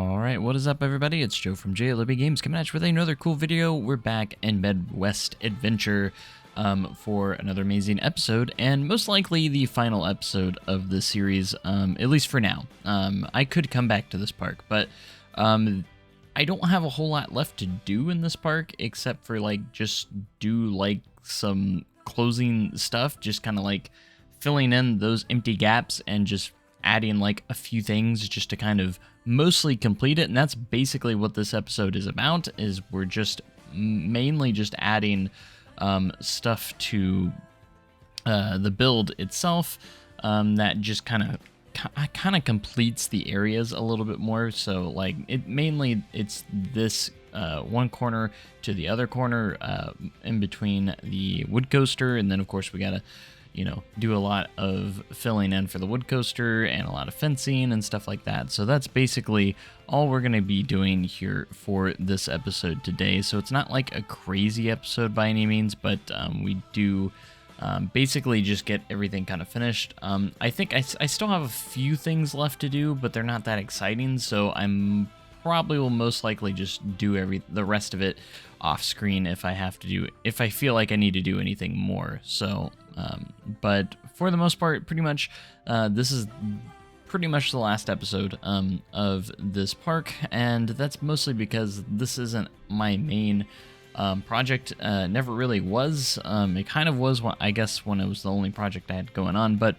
Alright, what is up everybody? It's Joe from JLB Games coming at you with another cool video. We're back in Midwest Adventure for another amazing episode, and most likely the final episode of the series, at least for now. I could come back to this park, but I don't have a whole lot left to do in this park, except for just do some closing stuff, just kind of filling in those empty gaps and just adding a few things just to kind of mostly complete it. And that's basically what this episode is about, is we're just mainly just adding stuff to the build itself that just kind of completes the areas a little bit more. So it's this one corner to the other corner in between the wood coaster, and then of course we gotta do a lot of filling in for the wood coaster and a lot of fencing and stuff like that. So that's basically all we're going to be doing here for this episode today. So it's not like a crazy episode by any means, but we do basically just get everything kind of finished. I think I still have a few things left to do, but they're not that exciting. So I'm probably will most likely just do the rest of it off screen if I feel like I need to do anything more. So but for the most part, pretty much this is pretty much the last episode of this park, and that's mostly because this isn't my main project. Never really was. It kind of was, I guess, when it was the only project I had going on, but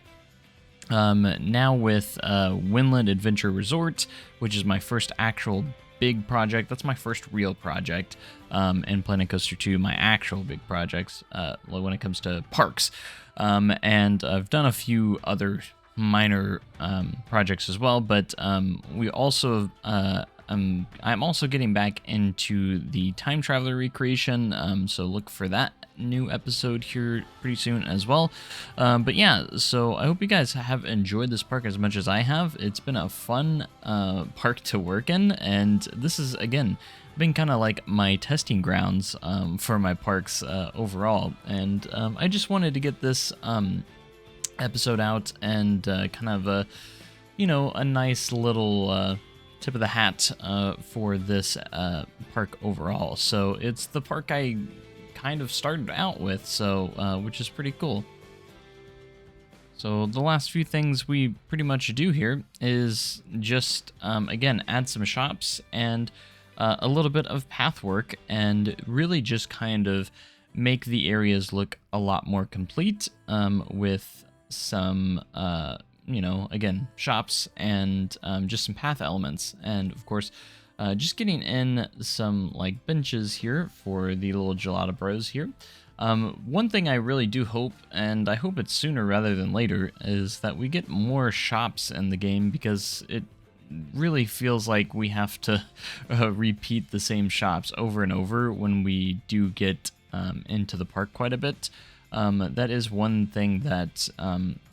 now with Winland Adventure Resort, which is my first actual big project. That's my first real project, and Planet Coaster 2, my actual big projects when it comes to parks. And I've done a few other minor projects as well, but we also I'm also getting back into the time traveler recreation, so look for that new episode here pretty soon as well. But yeah, so I hope you guys have enjoyed this park as much as I have. It's been a fun park to work in, and this is again been kind of like my testing grounds for my parks overall, and I just wanted to get this episode out and kind of a nice little tip of the hat for this park overall. So it's the park I kind of started out with, so which is pretty cool. So the last few things we pretty much do here is just again add some shops and a little bit of path work, and really just kind of make the areas look a lot more complete with some again, shops and just some path elements, and of course just getting in some benches here for the little gelato bros here. One thing I really do hope, and I hope it's sooner rather than later, is that we get more shops in the game, because it really feels like we have to repeat the same shops over and over when we do get into the park quite a bit. That is one thing that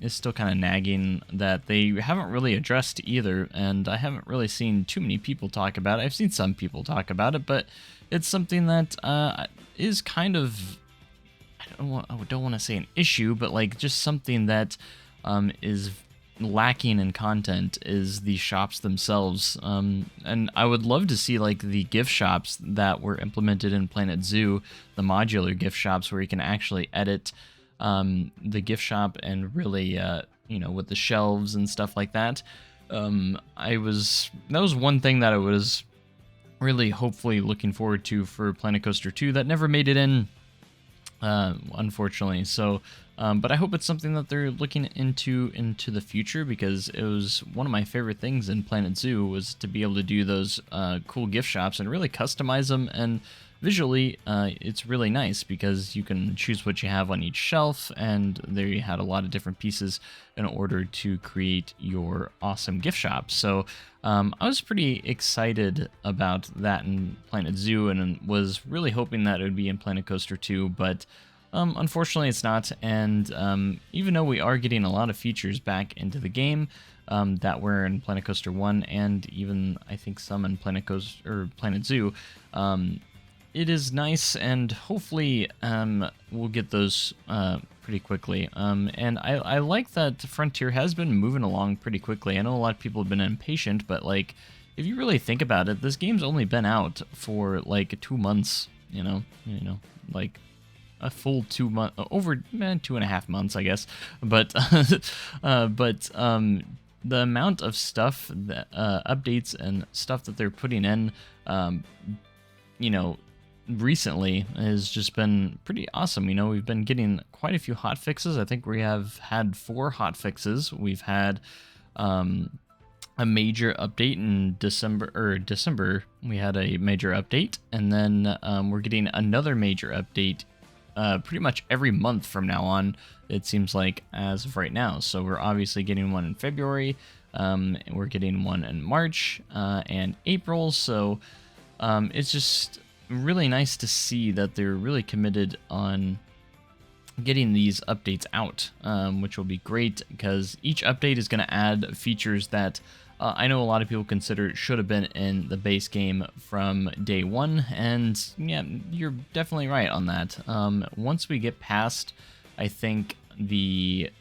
is still kind of nagging, that they haven't really addressed either, and I haven't really seen too many people talk about it. I've seen some people talk about it, but it's something that is kind of, I don't want to say an issue, but just something that is lacking in content, is the shops themselves. And I would love to see the gift shops that were implemented in Planet Zoo, the modular gift shops where you can actually edit the gift shop and really with the shelves and stuff like that. That was one thing that I was really hopefully looking forward to for Planet Coaster 2 that never made it in, unfortunately. So but I hope it's something that they're looking into the future, because it was one of my favorite things in Planet Zoo, was to be able to do those cool gift shops and really customize them. And visually, it's really nice because you can choose what you have on each shelf, and there you had a lot of different pieces in order to create your awesome gift shop. So I was pretty excited about that in Planet Zoo, and was really hoping that it would be in Planet Coaster 2, but unfortunately it's not. And even though we are getting a lot of features back into the game that were in Planet Coaster 1, and even I think some in Planet Zoo, it is nice, and hopefully we'll get those pretty quickly. And I like that Frontier has been moving along pretty quickly. I know a lot of people have been impatient, but if you really think about it, this game's only been out for like 2 months, like a full 2 month, over 2.5 months, I guess. But the amount of stuff that updates and stuff that they're putting in, you know, recently has just been pretty awesome. You know, we've been getting quite a few hot fixes. I think we have had 4 hot fixes. We've had a major update in December. We had a major update, and then we're getting another major update pretty much every month from now on, it seems like, as of right now. So we're obviously getting one in February, we're getting one in March and April. So it's just really nice to see that they're really committed on getting these updates out, which will be great because each update is going to add features that I know a lot of people consider should have been in the base game from day one, and yeah, you're definitely right on that. Once we get past, I think, the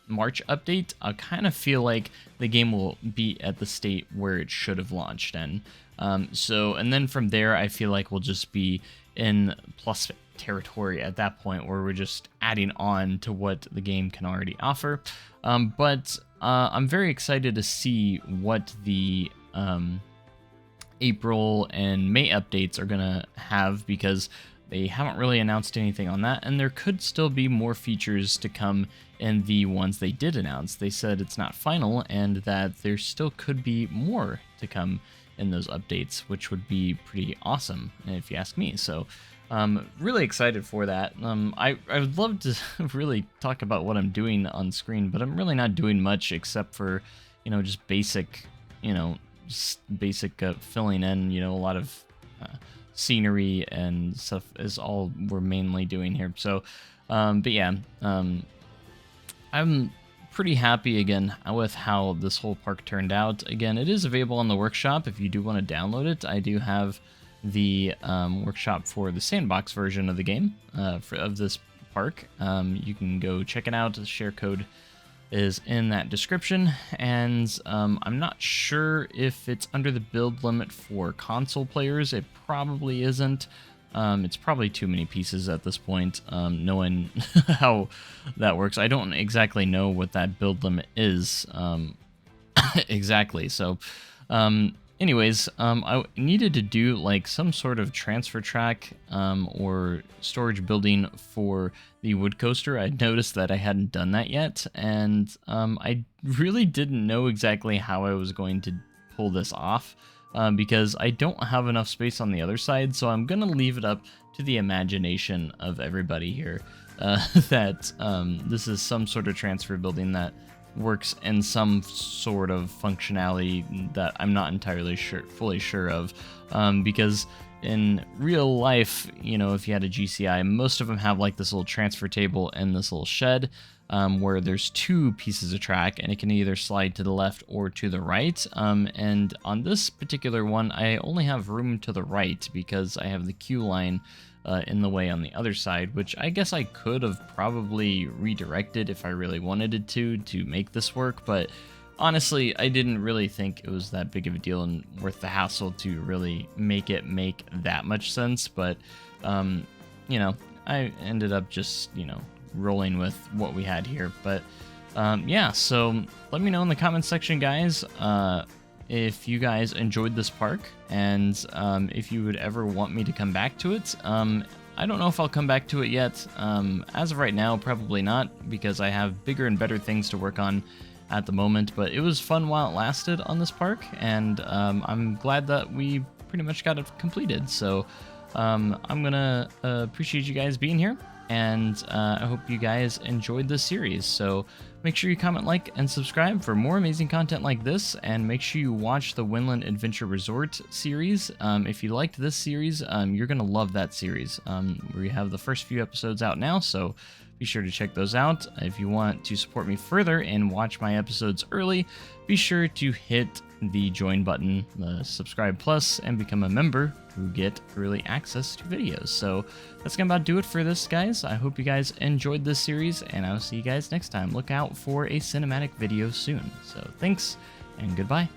March update, I kind of feel like the game will be at the state where it should have launched in. And then from there, I feel like we'll just be in plus territory at that point, where we're just adding on to what the game can already offer. But I'm very excited to see what the April and May updates are gonna have, because they haven't really announced anything on that, and there could still be more features to come in the ones they did announce. They said it's not final, and that there still could be more to come in those updates, which would be pretty awesome, if you ask me. So really excited for that. I would love to really talk about what I'm doing on screen, but I'm really not doing much except for, just basic, filling in, a lot of scenery and stuff is all we're mainly doing here. So, but yeah, I'm pretty happy again with how this whole park turned out. Again, it is available on the workshop if you do want to download it. I do have the workshop for the sandbox version of the game, of this park. You can go check it out. The share code is in that description, and I'm not sure if it's under the build limit for console players. It probably isn't. It's probably too many pieces at this point, knowing how that works. I don't exactly know what that build limit is exactly. So anyways, I needed to do like some sort of transfer track or storage building for the wood coaster. I noticed that I hadn't done that yet, and I really didn't know exactly how I was going to pull this off, because I don't have enough space on the other side. So I'm gonna leave it up to the imagination of everybody here, that this is some sort of transfer building that works in some sort of functionality that I'm not entirely fully sure of, because in real life, if you had a GCI, most of them have like this little transfer table and this little shed, where there's 2 pieces of track, and it can either slide to the left or to the right. And on this particular one, I only have room to the right because I have the queue line in the way on the other side, which I guess I could have probably redirected if I really wanted it to make this work. But honestly, I didn't really think it was that big of a deal and worth the hassle to really make it make that much sense. But, I ended up just, rolling with what we had here. But yeah, so let me know in the comments section, guys, if you guys enjoyed this park, and if you would ever want me to come back to it. I don't know if I'll come back to it yet. As of right now, probably not, because I have bigger and better things to work on at the moment. But it was fun while it lasted on this park, and I'm glad that we pretty much got it completed. So I'm gonna appreciate you guys being here, and I hope you guys enjoyed this series. So make sure you comment, like, and subscribe for more amazing content like this, and make sure you watch the Winland Adventure Resort series. If you liked this series, you're gonna love that series. We have the first few episodes out now, so be sure to check those out. If you want to support me further and watch my episodes early, be sure to hit the join button, the subscribe plus, and become a member who get early access to videos. So that's gonna about do it for this, guys. I hope you guys enjoyed this series, and I'll see you guys next time. Look out for a cinematic video soon. So thanks, and goodbye.